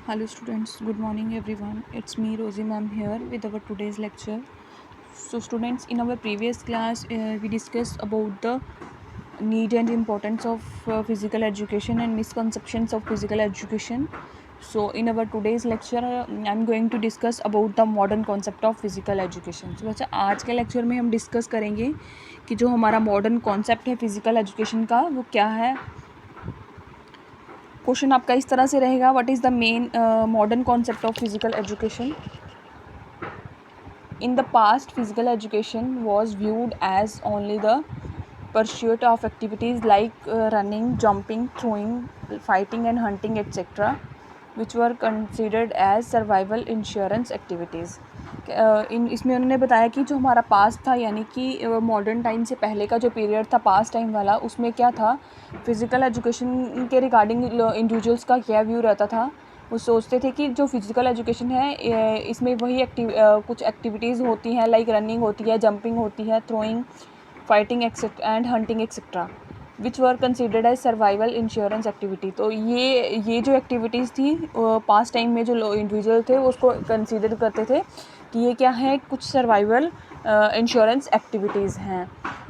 Hello students, good morning everyone. It's me Rosie ma'am here with our today's lecture. So students, in our previous class we discussed about the need and importance of physical education and misconceptions of physical education. So in our today's lecture I'm going to discuss about the modern concept of physical education. So अच्छा आज के lecture में हम discuss करेंगे कि जो हमारा modern concept है फिज़िकल एजुकेशन का वो क्या है. क्वेश्चन आपका इस तरह से रहेगा, what is the main modern concept of physical education. In the past physical education was viewed as only the pursuit of activities like running, jumping, throwing, fighting and hunting etc., which were considered as survival insurance activities. इसमें उन्होंने बताया कि जो हमारा past था यानी कि modern time से पहले का जो पीरियड था पास्ट टाइम वाला, उसमें क्या था, फिज़िकल एजुकेशन के रिगार्डिंग इंडिविजुअल्स का क्या व्यू रहता था. वो सोचते थे कि जो फिज़िकल एजुकेशन है इसमें वही कुछ एक्टिविटीज़ होती हैं लाइक रनिंग होती है, जंपिंग होती है, throwing, fighting and hunting etcetera, which were considered as survival insurance activity. तो ये जो एक्टिविटीज़ थी पास्ट टाइम में जो इंडिविजुअल थे उसको कंसिडर करते थे कि ये क्या है, कुछ सर्वाइवल इंश्योरेंस एक्टिविटीज़ हैं.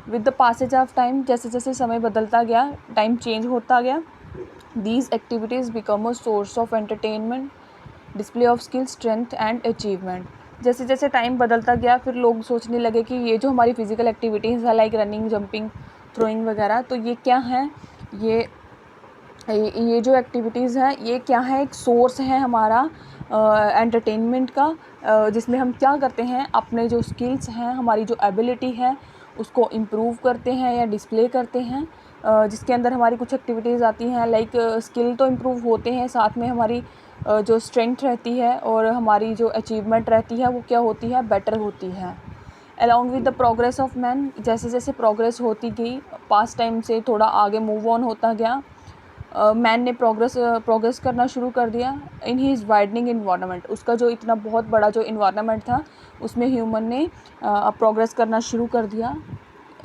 With the passage of time, जैसे जैसे समय बदलता गया, टाइम चेंज होता गया, these activities become a source of entertainment, display of skill, strength and achievement. जैसे जैसे टाइम बदलता गया फिर लोग सोचने लगे कि ये जो हमारी फिज़िकल एक्टिविटीज़ है लाइक रनिंग, जंपिंग, थ्रोइंग वगैरह, तो ये क्या है, ये जो एक्टिविटीज़ हैं ये क्या है, एक सोर्स है हमारा एंटरटेनमेंट का, जिसमें हम क्या करते हैं, अपने जो स्किल्स हैं, हमारी जो एबिलिटी है उसको इम्प्रूव करते हैं या डिस्प्ले करते हैं. जिसके अंदर हमारी कुछ एक्टिविटीज़ आती हैं लाइक स्किल तो इम्प्रूव होते हैं, साथ में हमारी जो स्ट्रेंथ रहती है और हमारी जो अचीवमेंट रहती है वो क्या होती है, बेटर होती है. Along with the progress of man, जैसे जैसे प्रोग्रेस होती गई, पास्ट टाइम से थोड़ा आगे मूव ऑन होता गया, मैन ने प्रोग्रेस करना शुरू कर दिया इन हीज़ वाइडनिंग इन्वायरमेंट. उसका जो इतना बहुत बड़ा जो इन्वायरमेंट था उसमें ह्यूमन ने प्रोग्रेस करना शुरू कर दिया.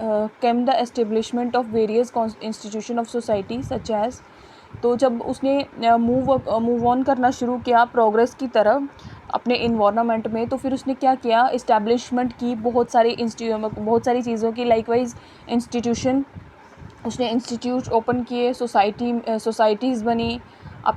Came the establishment of various institution of society such as. तो जब उसने मूव ऑन करना शुरू किया प्रोग्रेस की तरफ अपने इन्वायरमेंट में, तो फिर उसने क्या किया, इस्टेब्लिशमेंट की बहुत सारी चीज़ों की, लाइकवाइज इंस्टीट्यूशन, उसने इंस्टीट्यूट ओपन किए, सोसाइटीज़ बनी.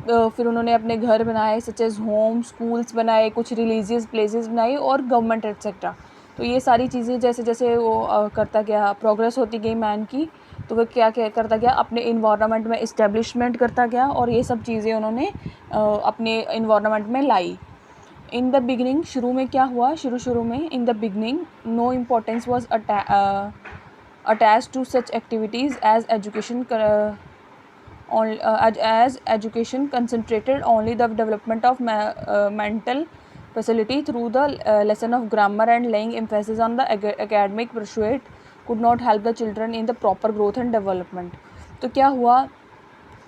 फिर उन्होंने अपने घर बनाए सच एज़ होम, स्कूल्स बनाए, कुछ रिलीजियस प्लेसेस बनाए और गवर्नमेंट एक्सेट्रा. तो ये सारी चीज़ें जैसे जैसे वो करता गया, प्रोग्रेस होती गई मैन की, तो वह क्या क्या करता गया, अपने इन्वायरमेंट में इस्टेब्लिशमेंट करता गया और ये सब चीज़ें उन्होंने अपने इन्वायरमेंट में लाई. इन द बिगनिंग, शुरू में क्या हुआ, शुरू में in the beginning no importance was attached to such activities as education concentrated only the development of mental facility through the lesson of grammar and laying emphasis on the academic pursuit could not help the children in the proper growth and development. तो क्या हुआ,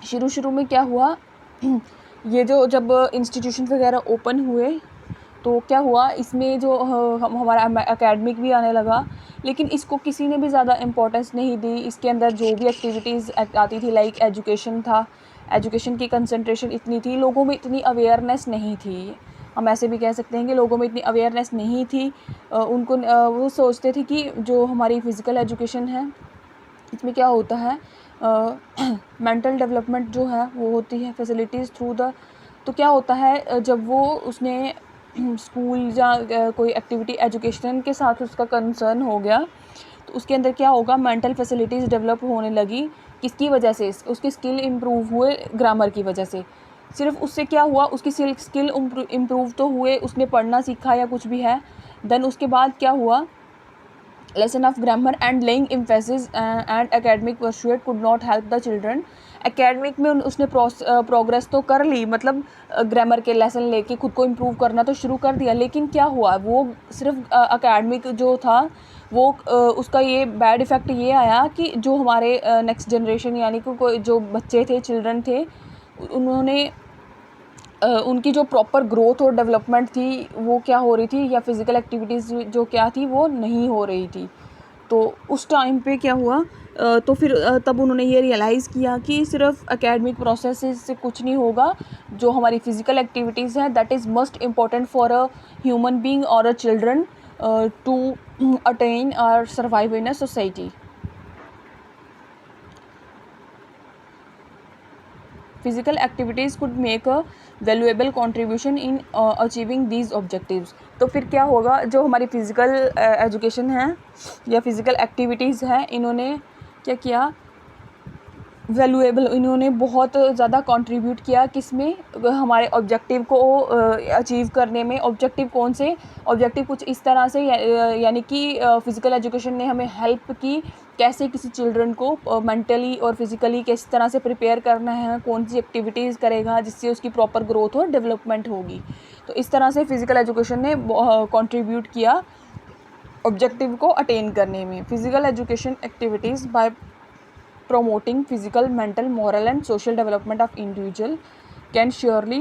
शुरू में क्या हुआ, ये जो जब इंस्टीट्यूशन वगैरह ओपन हुए तो क्या हुआ, इसमें जो हमारा एकेडमिक भी आने लगा, लेकिन इसको किसी ने भी ज़्यादा इम्पोर्टेंस नहीं दी. इसके अंदर जो भी एक्टिविटीज़ आती थी लाइक एजुकेशन था, एजुकेशन की कंसंट्रेशन इतनी थी, लोगों में इतनी अवेयरनेस नहीं थी. हम ऐसे भी कह सकते हैं कि लोगों में इतनी अवेयरनेस नहीं थी. उनको वो सोचते थे कि जो हमारी फ़िज़िकल एजुकेशन है इसमें क्या होता है, मेंटल डेवलपमेंट जो है वो होती है फैसिलिटीज़ थ्रू द. तो क्या होता है, जब वो उसने स्कूल या कोई एक्टिविटी एजुकेशन के साथ उसका कंसर्न हो गया तो उसके अंदर क्या होगा, मेंटल फैसिलिटीज़ डेवलप होने लगी. किसकी वजह से, उसके स्किल इम्प्रूव हुए ग्रामर की वजह से. सिर्फ उससे क्या हुआ, उसकी स्किल इम्प्रूव तो हुए, उसने पढ़ना सीखा या कुछ भी है. देन उसके बाद क्या हुआ, lesson of grammar and laying emphasis and academic pursuit could not help the children. Academic में उसने प्रोग्रेस तो कर ली, मतलब ग्रामर के लेसन लेके खुद को इम्प्रूव करना तो शुरू कर दिया, लेकिन क्या हुआ, वो सिर्फ एकेडमिक जो था वो उसका ये बैड इफ़ेक्ट ये आया कि जो हमारे नेक्स्ट जनरेशन यानी कि कोई जो बच्चे थे, चिल्ड्रन थे, उन्होंने उनकी जो प्रॉपर ग्रोथ और डेवलपमेंट थी वो क्या हो रही थी, या फिज़िकल एक्टिविटीज़ जो क्या थी वो नहीं हो रही थी. तो उस टाइम पे क्या हुआ तो फिर तब उन्होंने ये रियलाइज़ किया कि सिर्फ एकेडमिक प्रोसेस से कुछ नहीं होगा, जो हमारी फ़िज़िकल एक्टिविटीज़ हैं that is most important for a human being और अ चिल्ड्रन टू अटेन और survive in a society. Physical activities could make a valuable contribution in achieving these objectives. तो फिर क्या होगा, जो हमारी फ़िज़िकल एजुकेशन है या फ़िज़िकल एक्टिविटीज़ हैं, इन्होंने क्या किया, वैल्यूएबल, इन्होंने बहुत ज़्यादा कंट्रीब्यूट किया किसमें, हमारे ऑब्जेक्टिव को अचीव करने में. ऑब्जेक्टिव कौन से, ऑब्जेक्टिव कुछ इस तरह से यानी कि फ़िज़िकल एजुकेशन ने हमें हेल्प की कैसे किसी चिल्ड्रन को मेंटली और फिज़िकली किस तरह से प्रिपेयर करना है, कौन सी एक्टिविटीज़ करेगा जिससे उसकी प्रॉपर ग्रोथ और डेवलपमेंट होगी. तो इस तरह से फ़िज़िकल एजुकेशन ने कंट्रीब्यूट किया ऑब्जेक्टिव को अटेन करने में. Physical education activities by promoting physical, mental, moral and social development of individual can surely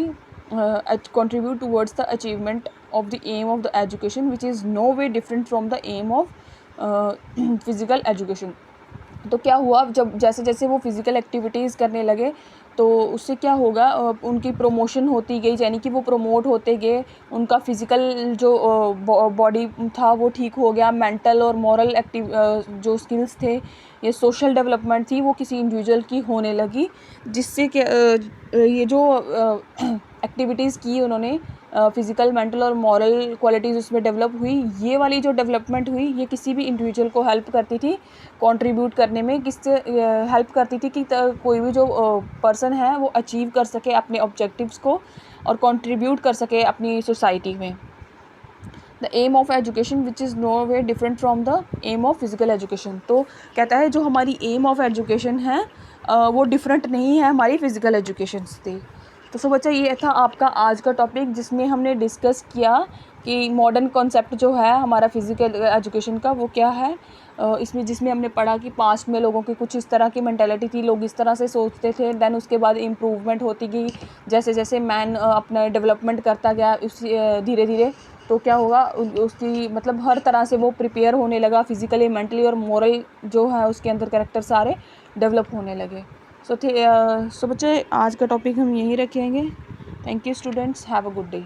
contribute towards the achievement of the aim of the education, which is no way different from the aim of physical education. तो क्या हुआ, जब जैसे जैसे वो physical activities करने लगे तो उससे क्या होगा, उनकी प्रमोशन होती गई, यानी कि वो प्रमोट होते गए, उनका फ़िज़िकल जो बॉडी था वो ठीक हो गया, मेंटल और मॉरल जो स्किल्स थे, ये सोशल डेवलपमेंट थी, वो किसी इंडिविजुअल की होने लगी, जिससे कि ये जो एक्टिविटीज़ की उन्होंने, फ़िज़िकल, मेंटल और मॉरल क्वालिटीज़ उसमें डेवलप हुई. ये वाली जो डेवलपमेंट हुई, ये किसी भी इंडिविजुअल को हेल्प करती थी कंट्रीब्यूट करने में, किससे हेल्प करती थी कि कोई भी जो पर्सन है वो अचीव कर सके अपने ऑब्जेक्टिव्स को और कंट्रीब्यूट कर सके अपनी सोसाइटी में. The aim of education which is no way different from the aim of physical education. तो कहता है जो हमारी एम ऑफ एजुकेशन है वो डिफरेंट नहीं है हमारी फ़िज़िकल एजुकेशन से. तो सो बच्चा, ये था आपका आज का टॉपिक जिसमें हमने डिस्कस किया कि मॉडर्न कॉन्सेप्ट जो है हमारा फ़िज़िकल एजुकेशन का वो क्या है. इसमें जिसमें हमने पढ़ा कि पास्ट में लोगों की कुछ इस तरह की मेंटालिटी थी, लोग इस तरह से सोचते थे, देन उसके बाद इम्प्रूवमेंट होती गई जैसे जैसे मैन अपना डेवलपमेंट करता गया उसी धीरे धीरे. तो क्या होगा, उसकी मतलब हर तरह से वो प्रिपेयर होने लगा फिज़िकली, मेंटली और मोरल जो है उसके अंदर कैरेक्टर सारे डेवलप होने लगे. सो बच्चे, आज का टॉपिक हम यहीं रखेंगे. Thank you students, have a good day.